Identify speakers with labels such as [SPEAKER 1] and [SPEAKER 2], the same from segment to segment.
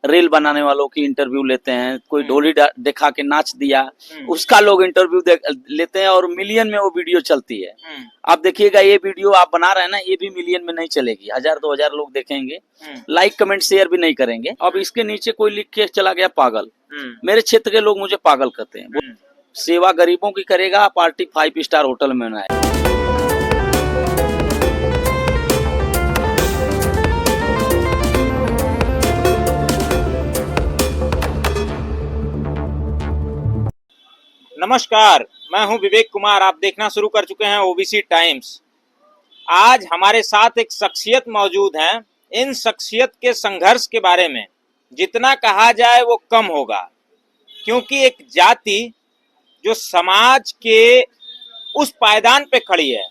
[SPEAKER 1] Reel बनाने वालों की इंटरव्यू लेते हैं, कोई ढोली दिखा के नाच दिया उसका लोग इंटरव्यू लेते हैं और मिलियन में वो वीडियो चलती है। आप देखिएगा ये वीडियो आप बना रहे हैं ना, ये भी मिलियन में नहीं चलेगी, 1000-2000 लोग देखेंगे, लाइक कमेंट शेयर भी नहीं करेंगे। अब इसके नीचे कोई लिख के चला गया पागल। मेरे क्षेत्र के लोग मुझे पागल कहते हैं। वो सेवा गरीबों की करेगा, पार्टी 5 स्टार होटल में बनाए।
[SPEAKER 2] नमस्कार, मैं हूं विवेक कुमार। आप देखना शुरू कर चुके हैं ओबीसी टाइम्स। आज हमारे साथ एक शख्सियत मौजूद हैं। इन शख्सियत के संघर्ष के बारे में जितना कहा जाए वो कम होगा, क्योंकि एक जाति जो समाज के उस पायदान पे खड़ी है,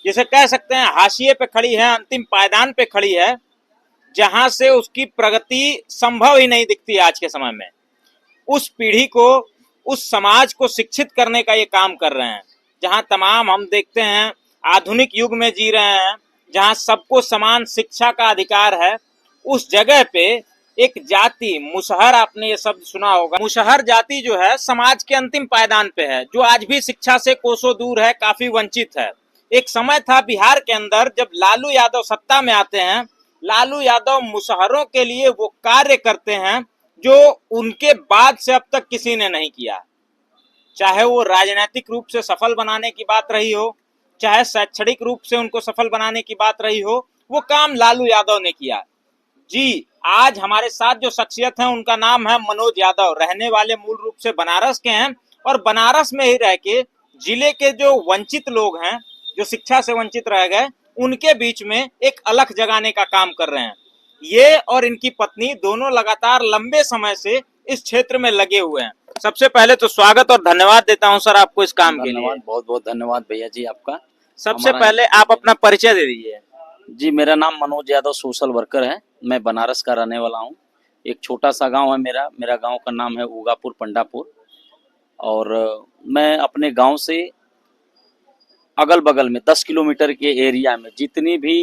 [SPEAKER 2] जिसे कह सकते हैं हाशिए पे खड़ी है, अंतिम पायदान पे खड़ी है, जहां से उसकी प्रगति संभव ही नहीं दिखती आज के समय में। उस पीढ़ी को, उस समाज को शिक्षित करने का ये काम कर रहे हैं। जहां तमाम हम देखते हैं आधुनिक युग में जी रहे हैं, जहां सबको समान शिक्षा का अधिकार है, उस जगह पे एक जाति मुसहर, आपने ये शब्द सुना होगा, मुसहर जाति जो है समाज के अंतिम पायदान पे है, जो आज भी शिक्षा से कोसों दूर है, काफी वंचित है। एक समय था बिहार के अंदर जब लालू यादव सत्ता में आते हैं, लालू यादव मुसहरों के लिए वो कार्य करते हैं जो उनके बाद से अब तक किसी ने नहीं किया। चाहे वो राजनीतिक रूप से सफल बनाने की बात रही हो, चाहे शैक्षणिक रूप से उनको सफल बनाने की बात रही हो, वो काम लालू यादव ने किया। जी, आज हमारे साथ जो शख्सियत है उनका नाम है मनोज यादव। रहने वाले मूल रूप से बनारस के हैं और बनारस में ही रह के जिले के जो वंचित लोग हैं, जो शिक्षा से वंचित रह गए, उनके बीच में एक अलख जगाने का काम कर रहे हैं। ये और इनकी पत्नी दोनों लगातार लंबे समय से इस क्षेत्र में लगे हुए हैं। सबसे पहले तो स्वागत और धन्यवाद देता हूं सर आपको इस काम के लिए।
[SPEAKER 1] बहुत बहुत धन्यवाद भैया जी आपका।
[SPEAKER 2] सबसे पहले आप अपना परिचय दे दीजिए।
[SPEAKER 1] जी, मेरा नाम मनोज यादव, सोशल वर्कर है। मैं बनारस का रहने वाला हूँ। एक छोटा सा गांव है मेरा गांव का नाम है उगापुर पंडापुर। और मैं अपने गांव से अगल बगल में 10 किलोमीटर के एरिया में जितनी भी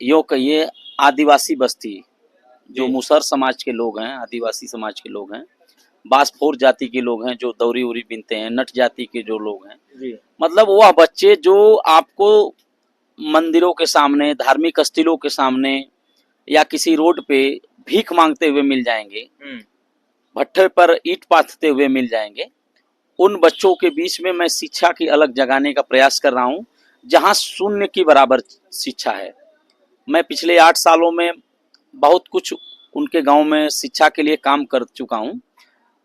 [SPEAKER 1] यो कहिए आदिवासी बस्ती, जो मुसहर समाज के लोग हैं, आदिवासी समाज के लोग हैं, बासफोर जाति के लोग हैं, जो दौरी उरी बिनते हैं, नट जाति के जो लोग हैं जी। मतलब वह बच्चे जो आपको मंदिरों के सामने, धार्मिक स्थलों के सामने या किसी रोड पे भीख मांगते हुए मिल जाएंगे, भट्ठे पर ईंट पाथते हुए मिल जाएंगे, उन बच्चों के बीच में मैं शिक्षा की अलग जगाने का प्रयास कर रहा हूँ, जहाँ शून्य की बराबर शिक्षा है। मैं पिछले 8 सालों में बहुत कुछ उनके गांव में शिक्षा के लिए काम कर चुका हूं।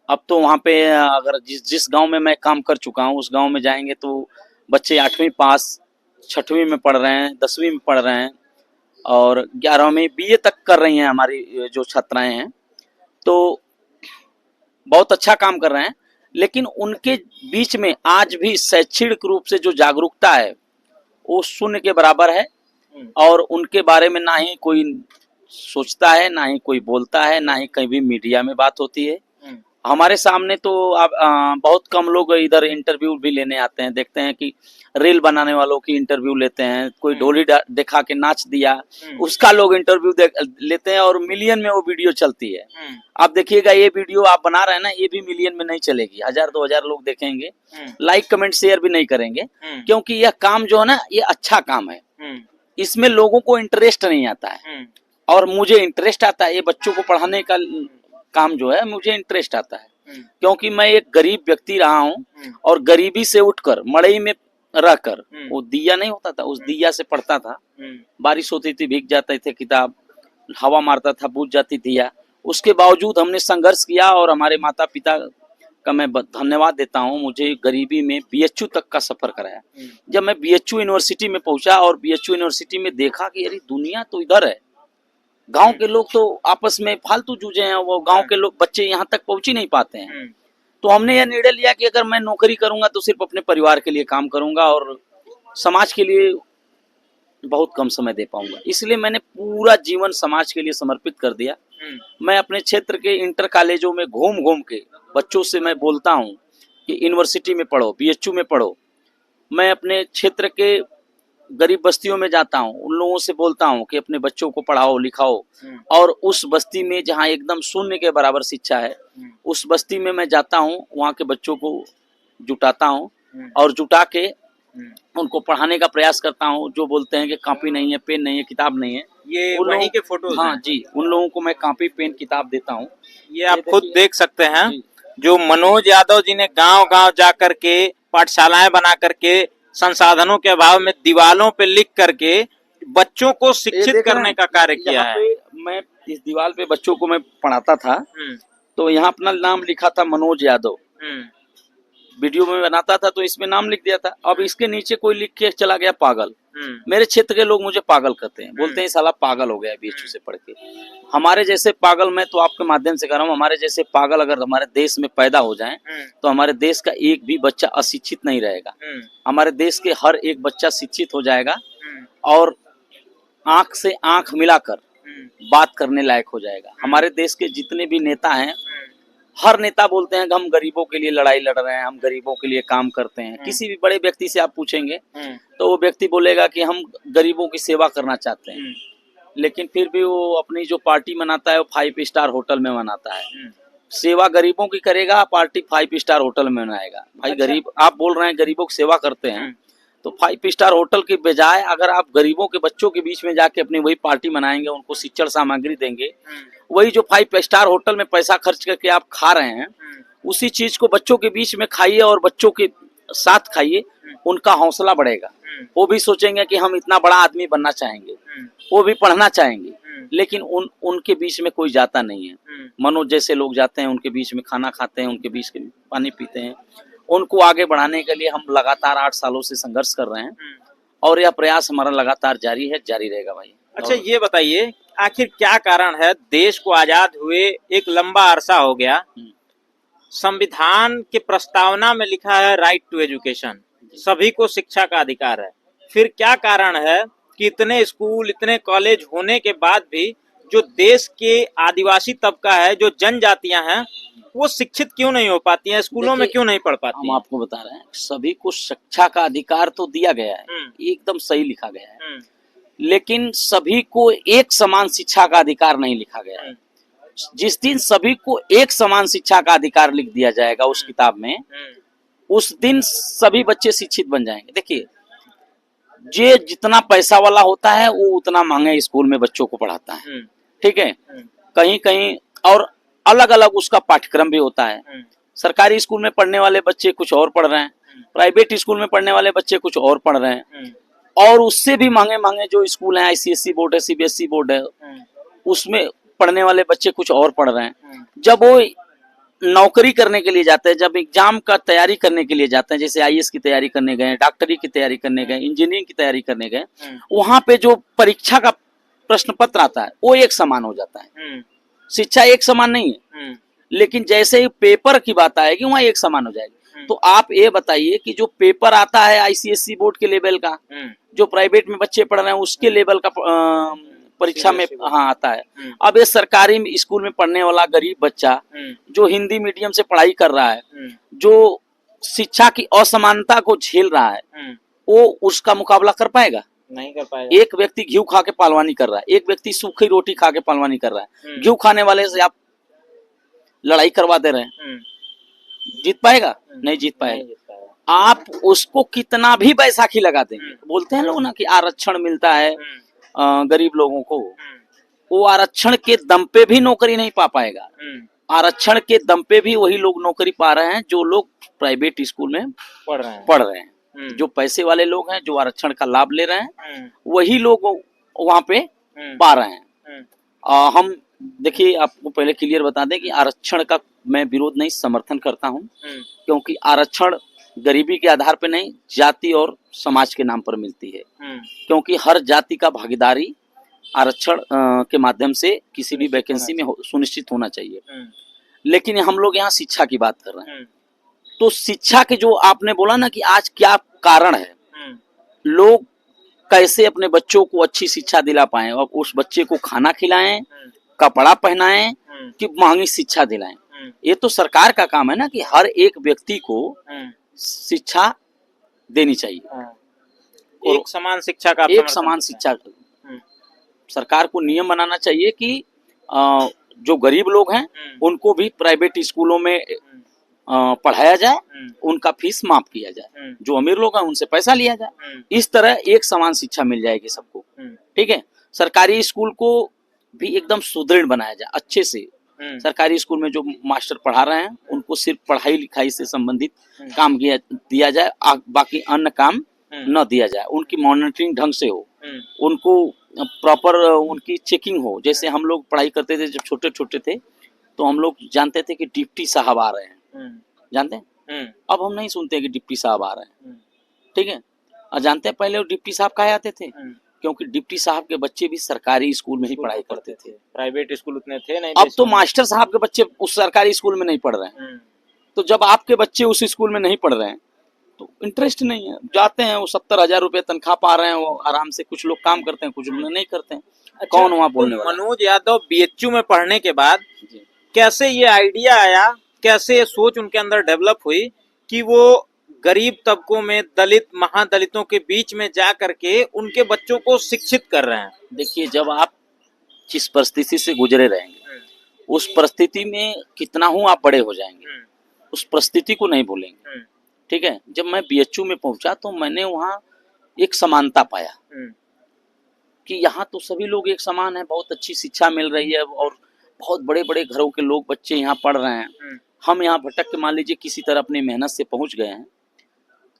[SPEAKER 1] अब तो वहां पे अगर जिस गांव में मैं काम कर चुका हूं उस गांव में जाएंगे तो बच्चे 8वीं पास, 6वीं में पढ़ रहे हैं, 10वीं में पढ़ रहे हैं और 11वीं बीए तक कर रही हैं हमारी जो छात्राएं हैं। तो बहुत अच्छा काम कर रहे हैं, लेकिन उनके बीच में आज भी शैक्षणिक रूप से जो जागरूकता है वो शून्य के बराबर है। और उनके बारे में ना ही कोई सोचता है, ना ही कोई बोलता है, ना ही कहीं भी मीडिया में बात होती है। हमारे सामने तो आप बहुत कम लोग इधर इंटरव्यू भी लेने आते हैं। देखते हैं कि रील बनाने वालों की इंटरव्यू लेते हैं, कोई ढोली दिखा के नाच दिया उसका लोग इंटरव्यू लेते हैं और मिलियन में वो वीडियो चलती है। आप देखिएगा ये वीडियो आप बना रहे हैं ना, ये भी मिलियन में नहीं चलेगी, 1000-2000 लोग देखेंगे, लाइक कमेंट शेयर भी नहीं करेंगे, क्योंकि यह काम जो है ना ये अच्छा काम है। इसमें लोगों को इंटरेस्ट नहीं आता है और मुझे इंटरेस्ट आता है। ये बच्चों को पढ़ाने का काम जो है मुझे इंटरेस्ट आता है, क्योंकि मैं एक गरीब व्यक्ति रहा हूँ और गरीबी से उठकर मड़ई में रहकर, वो दिया नहीं होता था, उस दिया से पढ़ता था। बारिश होती थी, भीग जाते थे किताब, हवा मारता था, बुझ जाती थी। उसके बावजूद हमने संघर्ष किया और हमारे माता पिता का मैं धन्यवाद देता हूँ, मुझे गरीबी में बीएचयू तक का सफर कराया। जब मैं बीएचयू यूनिवर्सिटी में पहुंचा और बीएचयू यूनिवर्सिटी में देखा कि यार दुनिया तो इधर है, गांव के लोग तो आपस में फालतू जूझे हैं, वो गांव के लोग बच्चे यहाँ तक पहुंच ही नहीं पाते हैं। तो हमने यह निर्णय लिया कि अगर मैं नौकरी करूंगा तो सिर्फ अपने परिवार के लिए काम करूंगा और समाज के लिए बहुत कम समय दे पाऊंगा। इसलिए मैंने पूरा जीवन समाज के लिए समर्पित कर दिया। मैं अपने क्षेत्र के इंटर कॉलेजों में घूम घूम के बच्चों से मैं बोलता हूँ कि यूनिवर्सिटी में पढ़ो, बीएचयू में पढ़ो। मैं अपने क्षेत्र के गरीब बस्तियों में जाता हूँ, उन लोगों से बोलता हूँ कि अपने बच्चों को पढ़ाओ लिखाओ, और उस बस्ती में जहाँ एकदम शून्य के बराबर शिक्षा है, उस बस्ती में मैं जाता हूँ, वहाँ के बच्चों को जुटाता हूँ और जुटा के उनको पढ़ाने का प्रयास करता हूँ। जो बोलते हैं कि कॉपी नहीं है, पेन नहीं है, किताब नहीं है,
[SPEAKER 2] ये
[SPEAKER 1] उन
[SPEAKER 2] वहीं
[SPEAKER 1] लोगों
[SPEAKER 2] के फोटोज
[SPEAKER 1] हाँ
[SPEAKER 2] हैं।
[SPEAKER 1] जी, उन लोगों को मैं कॉपी पेन किताब देता हूँ।
[SPEAKER 2] ये आप खुद देख सकते हैं,
[SPEAKER 1] जी।
[SPEAKER 2] जो मनोज यादव जी ने गांव-गांव जा करके पाठशालाएं बना करके संसाधनों के अभाव में दीवालों पे लिख करके बच्चों को
[SPEAKER 1] ये
[SPEAKER 2] शिक्षित
[SPEAKER 1] देख रहे
[SPEAKER 2] करने
[SPEAKER 1] हैं,
[SPEAKER 2] का कार्य किया
[SPEAKER 1] यहाँ
[SPEAKER 2] है।
[SPEAKER 1] पे मैं इस दीवार पे बच्चों को मैं पढ़ाता था,
[SPEAKER 2] हम्म,
[SPEAKER 1] तो यहाँ अपना नाम लिखा था मनोज यादव।
[SPEAKER 2] हम्म,
[SPEAKER 1] वीडियो में बनाता था तो इसमें नाम लिख दिया था। अब इसके नीचे कोई लिख के चला गया पागल।
[SPEAKER 2] हम्म,
[SPEAKER 1] मेरे क्षेत्र के लोग मुझे पागल कहते हैं, बोलते हैं साला पागल हो गया बीएचयू से पढ़ के। हमारे जैसे पागल, मैं तो आपके माध्यम से कह रहा हूँ, हमारे जैसे पागल अगर हमारे देश में पैदा हो जाएं तो हमारे देश का एक भी बच्चा अशिक्षित नहीं रहेगा। हमारे देश के हर एक बच्चा शिक्षित हो जाएगा और आंख से आंख मिलाकर बात करने लायक हो जाएगा। हमारे देश के जितने भी नेता हैं, हर नेता बोलते हैं कि हम गरीबों के लिए लड़ाई लड़ रहे हैं, हम गरीबों के लिए काम करते हैं। किसी भी बड़े व्यक्ति से आप पूछेंगे तो वो व्यक्ति बोलेगा कि हम गरीबों की सेवा करना चाहते हैं, लेकिन फिर भी वो अपनी जो पार्टी मनाता है वो 5 स्टार होटल में मनाता है। सेवा गरीबों की करेगा, पार्टी 5 स्टार होटल में मनाएगा। भाई
[SPEAKER 2] अच्छा।
[SPEAKER 1] गरीब, आप बोल रहे हैं गरीबों की सेवा करते हैं, तो 5 स्टार होटल के बजाय अगर आप गरीबों के बच्चों के बीच में जाके अपनी वही पार्टी मनाएंगे, उनको शिक्षण सामग्री देंगे, वही जो 5 स्टार होटल में पैसा खर्च करके आप खा रहे हैं, उसी चीज को बच्चों के बीच में खाइए और बच्चों के साथ खाइए, उनका हौसला बढ़ेगा। वो भी सोचेंगे कि हम इतना बड़ा आदमी बनना चाहेंगे, वो भी पढ़ना चाहेंगे, लेकिन उनके बीच में कोई जाता नहीं है। मनोज जैसे लोग जाते हैं, उनके बीच में खाना खाते हैं, उनके बीच में पानी पीते हैं। उनको आगे बढ़ाने के लिए हम लगातार 8 सालों से संघर्ष कर रहे हैं और यह प्रयास हमारा लगातार जारी है, जारी रहेगा भाई।
[SPEAKER 2] अच्छा, ये बताइए आखिर क्या कारण है, देश को आजाद हुए एक लंबा अरसा हो गया, संविधान के प्रस्तावना में लिखा है राइट टू एजुकेशन, सभी को शिक्षा का अधिकार है, फिर क्या कारण है कि इतने स्कूल इतने कॉलेज होने के बाद भी जो देश के आदिवासी तबका है, जो जनजातियां हैं, वो शिक्षित क्यों नहीं हो पाती हैं, स्कूलों में क्यों नहीं पढ़ पाती
[SPEAKER 1] हम
[SPEAKER 2] हैं?
[SPEAKER 1] आपको बता रहे हैं, सभी को शिक्षा का अधिकार तो दिया गया है, एकदम सही लिखा गया है, लेकिन सभी को एक समान शिक्षा का अधिकार नहीं लिखा गया है। जिस दिन सभी को एक समान शिक्षा का अधिकार लिख दिया जाएगा उस किताब में, उस दिन सभी बच्चे शिक्षित बन जाएंगे। देखिए, जे जितना पैसा वाला होता है वो उतना महंगे स्कूल में बच्चों को पढ़ाता है, ठीक है, कहीं कहीं, और अलग अलग उसका पाठ्यक्रम भी होता है। सरकारी स्कूल में पढ़ने वाले बच्चे कुछ और पढ़ रहे हैं, प्राइवेट स्कूल में पढ़ने वाले बच्चे कुछ और पढ़ रहे हैं, और उससे भी महंगे महंगे जो स्कूल हैं, आईसीएसई बोर्ड है, सीबीएसई बोर्ड है, उसमें पढ़ने वाले बच्चे कुछ और पढ़ रहे हैं। जब वो नौकरी करने के लिए जाते हैं, जब एग्जाम का तैयारी करने के लिए जाते हैं, जैसे आईएएस की तैयारी करने गए, डॉक्टरी की तैयारी करने गए, इंजीनियरिंग की तैयारी करने गए, वहां पे जो परीक्षा का प्रश्न पत्र आता है वो एक समान हो जाता है। शिक्षा एक समान नहीं है, लेकिन जैसे ही पेपर की बात आएगी वहां एक समान हो जाएगी। तो आप ये बताइए कि जो पेपर आता है आईसीएसई बोर्ड के लेवल का, जो प्राइवेट में बच्चे पढ़ रहे हैं उसके लेवल का परीक्षा में हाँ आता है। अब ये सरकारी स्कूल में पढ़ने वाला गरीब बच्चा जो हिंदी मीडियम से पढ़ाई कर रहा है, जो शिक्षा की असमानता को झेल रहा है, वो उसका मुकाबला कर पाएगा?
[SPEAKER 2] नहीं कर पाएगा।
[SPEAKER 1] एक व्यक्ति घी खा के पहलवानी कर रहा है, एक व्यक्ति सूखी रोटी खा के पहलवानी कर रहा है, घी खाने वाले से आप लड़ाई करवा दे रहे हैं, जीत पाएगा? नहीं जीत पाएगा। आप उसको कितना भी बैसाखी लगा देंगे, बोलते हैं लोग ना कि आरक्षण मिलता है गरीब लोगों को, वो आरक्षण के दम पे भी नौकरी नहीं पा पाएगा। आरक्षण के दम पे भी वही लोग नौकरी पा रहे हैं जो लोग प्राइवेट स्कूल में पढ़ रहे हैं। जो पैसे वाले लोग हैं, जो आरक्षण का लाभ ले रहे हैं, वही लोग वहां पे पा रहे हैं। हम देखिए, आपको पहले क्लियर बता दें कि आरक्षण का मैं विरोध नहीं, समर्थन करता हूं, क्योंकि आरक्षण गरीबी के आधार पर नहीं, जाति और समाज के नाम पर मिलती है, क्योंकि हर जाति का भागीदारी आरक्षण के माध्यम से किसी भी वैकेंसी में सुनिश्चित होना चाहिए। लेकिन हम लोग यहाँ शिक्षा की बात कर रहे हैं, तो शिक्षा के जो आपने बोला ना कि आज क्या कारण है, लोग कैसे अपने बच्चों को अच्छी शिक्षा दिला पाएं और उस बच्चे को खाना खिलाएं, कपड़ा पहनाएं कि महंगी शिक्षा दिलाएं। ये तो सरकार का काम है ना कि हर एक व्यक्ति को शिक्षा देनी चाहिए। और
[SPEAKER 2] एक समान शिक्षा का आप
[SPEAKER 1] एक
[SPEAKER 2] समर्थन
[SPEAKER 1] समान
[SPEAKER 2] करते हैं?
[SPEAKER 1] शिक्षा, सरकार को नियम बनाना चाहिए कि जो गरीब लोग हैं उनको भी प्राइवेट स्कूलों में पढ़ाया जाए, उनका फीस माफ किया जाए, जो अमीर लोग हैं उनसे पैसा लिया जाए, इस तरह एक समान शिक्षा मिल जाएगी सबको। ठीक है, सरकारी स्कूल को भी एकदम सुदृढ़ बनाया जाए अच्छे से। सरकारी स्कूल में जो मास्टर पढ़ा रहे हैं उनको सिर्फ पढ़ाई लिखाई से संबंधित काम दिया जाए, बाकी अन्य काम न दिया जाए, उनकी मॉनिटरिंग ढंग से हो, उनको प्रॉपर उनकी चेकिंग हो। जैसे हम लोग पढ़ाई करते थे जब छोटे छोटे थे तो हम लोग जानते थे कि डिप्टी साहब आ रहे हैं, जानते हैं? अब हम नहीं सुनते कि डिप्टी साहब आ रहे हैं। ठीक है, और जानते हैं पहले वो डिप्टी साहब काहे आते थे? क्योंकि डिप्टी साहब के बच्चे भी सरकारी स्कूल में ही पढ़ाई करते थे,
[SPEAKER 2] प्राइवेट स्कूल उतने थे नहीं।
[SPEAKER 1] अब तो मास्टर साहब के बच्चे उस सरकारी स्कूल में नहीं पढ़ रहे हैं। तो जब आपके बच्चे उस स्कूल में नहीं पढ़ रहे हैं तो इंटरेस्ट नहीं है, जाते हैं वो 70,000 रुपए तनख्वाह पा रहे हैं, वो आराम से कुछ लोग काम करते हैं, कुछ लोग नहीं करते हैं।
[SPEAKER 2] अच्छा,
[SPEAKER 1] कौन वहाँ बोलने वाला?
[SPEAKER 2] मनोज यादव बीएचयू में पढ़ने के बाद कैसे ये आइडिया आया, कैसे ये सोच उनके अंदर डेवलप हुई कि वो गरीब तबकों में दलित महादलितों के बीच में जा करके उनके बच्चों को शिक्षित कर रहे हैं?
[SPEAKER 1] देखिए, जब आप जिस परिस्थिति से गुजरे रहेंगे उस परिस्थिति में कितना हूँ आप बड़े हो जाएंगे, उस परिस्थिति को नहीं भूलेंगे। ठीक है, जब मैं बीएचयू में पहुंचा तो मैंने वहाँ एक समानता पाया कि यहाँ तो सभी लोग एक समान है, बहुत अच्छी शिक्षा मिल रही है और बहुत बड़े बड़े घरों के लोग बच्चे यहाँ पढ़ रहे हैं। हम यहाँ भटक के मान लीजिए किसी तरह अपनी मेहनत से पहुंच गए हैं,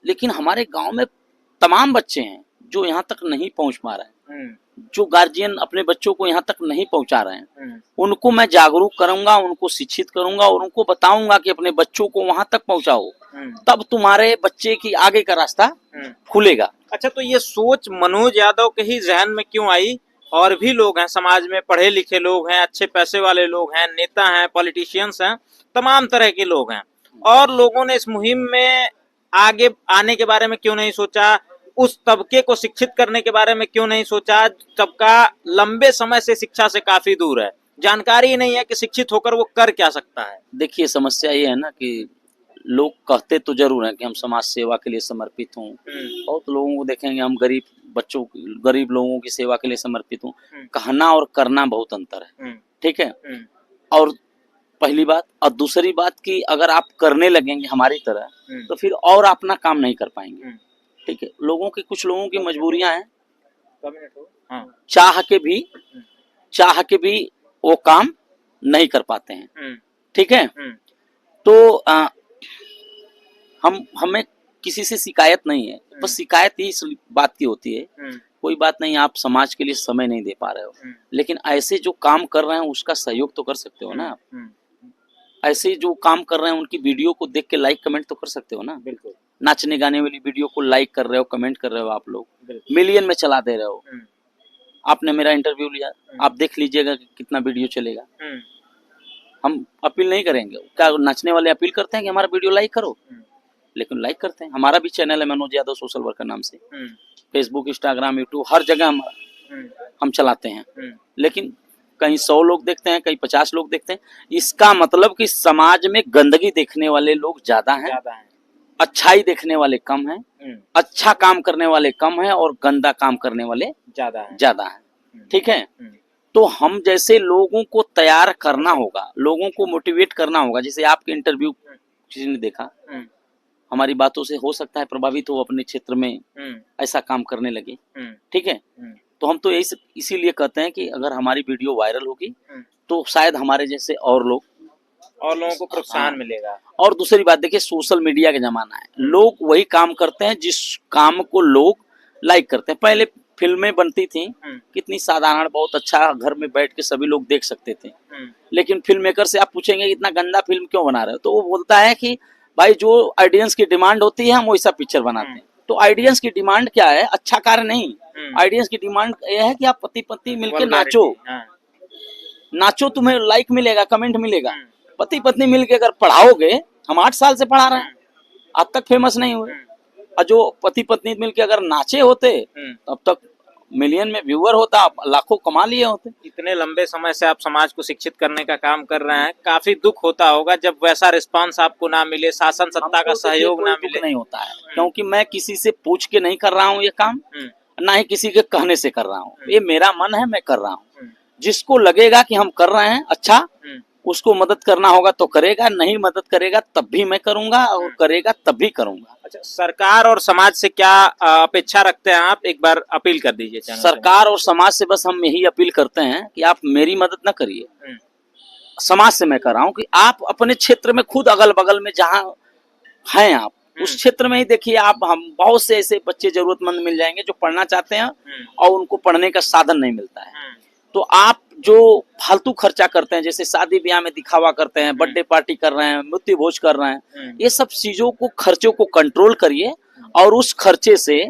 [SPEAKER 1] लेकिन हमारे गांव में तमाम बच्चे हैं जो यहाँ तक नहीं पहुंच पा रहे हैं, जो गार्जियन अपने बच्चों को यहाँ तक नहीं पहुंचा रहे हैं, उनको मैं जागरूक करूंगा, उनको शिक्षित करूंगा और उनको बताऊंगा कि अपने बच्चों को वहां तक पहुंचाओ, तब तुम्हारे बच्चे की आगे का रास्ता खुलेगा।
[SPEAKER 2] अच्छा, तो ये सोच मनोज यादव के ही जहन में क्यों आई? और भी लोग हैं समाज में, पढ़े लिखे लोग हैं, अच्छे पैसे वाले लोग हैं, नेता हैं, पॉलिटिशियंस हैं, तमाम तरह के लोग हैं, और लोगों ने इस मुहिम में आगे आने के बारे में क्यों नहीं सोचा? उस तबके को शिक्षित करने के बारे में क्यों नहीं सोचा? तबका लंबे समय से शिक्षा से काफी दूर है, जानकारी ही नहीं है कि शिक्षित होकर वो कर क्या सकता है।
[SPEAKER 1] देखिए, समस्या ये है ना कि लोग कहते तो जरूर हैं कि हम समाज सेवा के लिए समर्पित हूँ, बहुत लोगों को देखेंगे हम गरीब लोगों की सेवा के लिए समर्पित हूँ, कहना और करना बहुत अंतर है। ठीक है, और पहली बात, और दूसरी बात कि अगर आप करने लगेंगे हमारी तरह तो फिर और अपना काम नहीं कर पाएंगे। ठीक है, कुछ लोगों की मजबूरियां हैं, चाह के भी वो काम नहीं कर पाते हैं। ठीक है, तो हमें किसी से शिकायत नहीं है, बस शिकायत ही इस बात की होती है, कोई बात नहीं, आप समाज के लिए समय नहीं दे पा रहे हो, लेकिन ऐसे जो काम कर रहे हैं उसका सहयोग तो कर सकते हो ना आप। ऐसे जो काम कर रहे हैं उनकी वीडियो को देख के लाइक कमेंट तो कर सकते हो ना।
[SPEAKER 2] बिल्कुल,
[SPEAKER 1] नाचने गाने वाली वीडियो को लाइक कर रहे हो, कमेंट कर रहे हो, आप लोग मिलियन में चला दे रहे हो। आपने मेरा इंटरव्यू लिया, आप देख लीजिएगा कि कितना वीडियो चलेगा। हम अपील नहीं करेंगे, क्या नाचने वाले अपील करते हैं कि हमारा वीडियो लाइक करो? लेकिन लाइक करते हैं। हमारा भी चैनल है मनोज यादव सोशल वर्कर नाम से, फेसबुक, इंस्टाग्राम, यूट्यूब, हर जगह हम चलाते हैं, लेकिन कहीं 100 लोग देखते हैं, कहीं 50 लोग देखते हैं। इसका मतलब कि समाज में गंदगी देखने वाले लोग ज्यादा हैं, अच्छाई देखने वाले कम हैं, अच्छा काम करने वाले कम हैं और गंदा काम करने वाले ज्यादा हैं। ठीक है, तो हम जैसे लोगों को तैयार करना होगा, लोगों को मोटिवेट करना होगा। जैसे आपके इंटरव्यू किसी ने देखा, हमारी बातों से हो सकता है प्रभावित हो, अपने क्षेत्र में ऐसा काम करने लगे। ठीक है, तो हम तो इसीलिए कहते हैं कि अगर हमारी वीडियो वायरल होगी तो शायद हमारे जैसे और लोगों को प्रोत्साहन मिलेगा। और दूसरी बात, देखिए सोशल मीडिया का जमाना है, लोग वही काम करते हैं जिस काम को लोग लाइक करते हैं। पहले फिल्में बनती थी, कितनी साधारण, बहुत अच्छा, घर में बैठ के सभी लोग देख सकते थे, लेकिन फिल्म मेकर से आप पूछेंगे इतना गंदा फिल्म क्यों बना रहे हो, तो वो बोलता है कि भाई जो ऑडियंस की डिमांड होती है हम वैसा पिक्चर बनाते हैं। तो ऑडियंस की डिमांड क्या है? अच्छा कार्य नहीं, ऑडियंस की डिमांड यह है कि आप पति पत्नी मिलकर नाचो, तुम्हें लाइक मिलेगा, कमेंट मिलेगा। पति पत्नी मिलकर अगर पढ़ाओगे, हम 8 साल से पढ़ा रहे हैं, अब तक फेमस नहीं हुए, और जो पति पत्नी मिलकर अगर नाचे होते तब तक मिलियन में व्यूअर होता, आप लाखों कमा लिए होते।
[SPEAKER 2] इतने लंबे समय से आप समाज को शिक्षित करने का काम कर रहे हैं, काफी दुख होता होगा जब वैसा रिस्पांस आपको ना मिले, शासन सत्ता का सहयोग ना मिले।
[SPEAKER 1] नहीं होता है, क्योंकि मैं किसी से पूछ के नहीं कर रहा हूँ ये काम, ना ही किसी के कहने से कर रहा हूँ। ये मेरा मन है, मैं कर रहा हूँ। जिसको लगेगा कि हम कर रहे हैं अच्छा, उसको मदद करना होगा तो करेगा, नहीं मदद करेगा तब भी मैं करूंगा, और करेगा तब भी करूंगा।
[SPEAKER 2] अच्छा, सरकार और समाज से क्या अपेक्षा रखते हैं आप, एक बार अपील कर दीजिए।
[SPEAKER 1] सरकार और समाज से बस हम यही अपील करते हैं कि आप मेरी मदद न करिए, समाज से मैं कर रहा हूँ कि आप अपने क्षेत्र में खुद अगल बगल में जहाँ हैं आप उस क्षेत्र में ही देखिए। आप हम बहुत से ऐसे बच्चे जरूरतमंद मिल जाएंगे जो पढ़ना चाहते हैं और उनको पढ़ने का साधन नहीं मिलता है। तो आप जो फालतू खर्चा करते हैं, जैसे शादी ब्याह में दिखावा करते हैं, बर्थडे पार्टी कर रहे हैं, मृत्यु भोज कर रहे हैं, ये सब चीजों को, खर्चों को कंट्रोल करिए और उस खर्चे से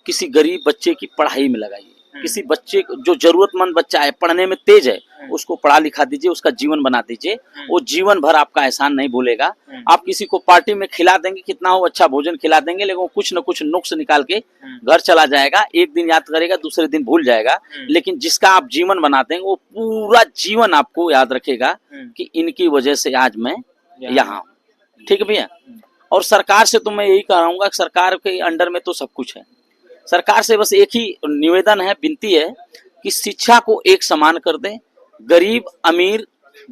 [SPEAKER 1] किसी गरीब बच्चे की पढ़ाई में लगाइए। किसी बच्चे जो जरूरतमंद बच्चा है, पढ़ने में तेज है, उसको पढ़ा लिखा दीजिए, उसका जीवन बना दीजिए। वो जीवन भर आपका एहसान नहीं भूलेगा। आप किसी को पार्टी में खिला देंगे, कितना हो अच्छा भोजन खिला देंगे, लेकिन वो कुछ न कुछ नुक्स निकाल के घर चला जाएगा। एक दिन याद करेगा, दूसरे दिन भूल जाएगा। लेकिन जिसका आप जीवन बना देंगे, वो पूरा जीवन आपको याद रखेगा कि इनकी वजह से आज मैं यहाँ हूँ। ठीक है भैया। और सरकार से तो मैं यही कहूँगा, सरकार के अंडर में तो सब कुछ है। सरकार से बस एक ही निवेदन है, विनती है कि शिक्षा को एक समान कर दें। गरीब अमीर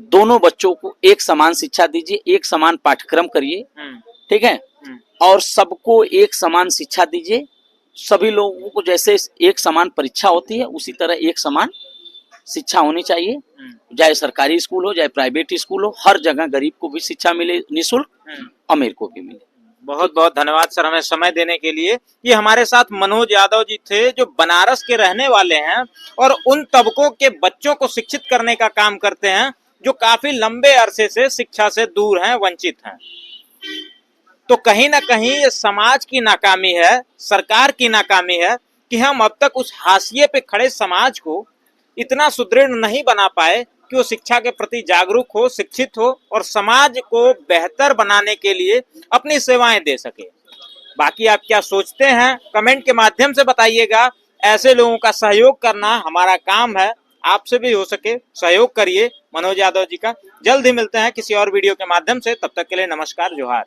[SPEAKER 1] दोनों बच्चों को एक समान शिक्षा दीजिए, एक समान पाठ्यक्रम करिए, ठीक है, और सबको एक समान शिक्षा दीजिए। सभी लोगों को जैसे एक समान परीक्षा होती है, उसी तरह एक समान शिक्षा होनी चाहिए। चाहे सरकारी स्कूल हो, चाहे प्राइवेट स्कूल हो, हर जगह गरीब को भी शिक्षा मिले निःशुल्क, अमीर को भी मिले।
[SPEAKER 2] बहुत बहुत धन्यवाद सर, हमें समय देने के लिए। ये हमारे साथ मनोज यादव जी थे, जो बनारस के रहने वाले हैं और उन तबकों के बच्चों को शिक्षित करने का काम करते हैं जो काफी लंबे अरसे से शिक्षा से दूर हैं, वंचित हैं। तो कहीं ना कहीं ये समाज की नाकामी है, सरकार की नाकामी है कि हम अब तक उस हाशिए पे खड़े समाज को इतना सुदृढ़ नहीं बना पाए कि वो शिक्षा के प्रति जागरूक हो, शिक्षित हो और समाज को बेहतर बनाने के लिए अपनी सेवाएं दे सके। बाकी आप क्या सोचते हैं, कमेंट के माध्यम से बताइएगा। ऐसे लोगों का सहयोग करना हमारा काम है, आपसे भी हो सके सहयोग करिए मनोज यादव जी का। जल्द ही मिलते हैं किसी और वीडियो के माध्यम से, तब तक के लिए नमस्कार, जोहार।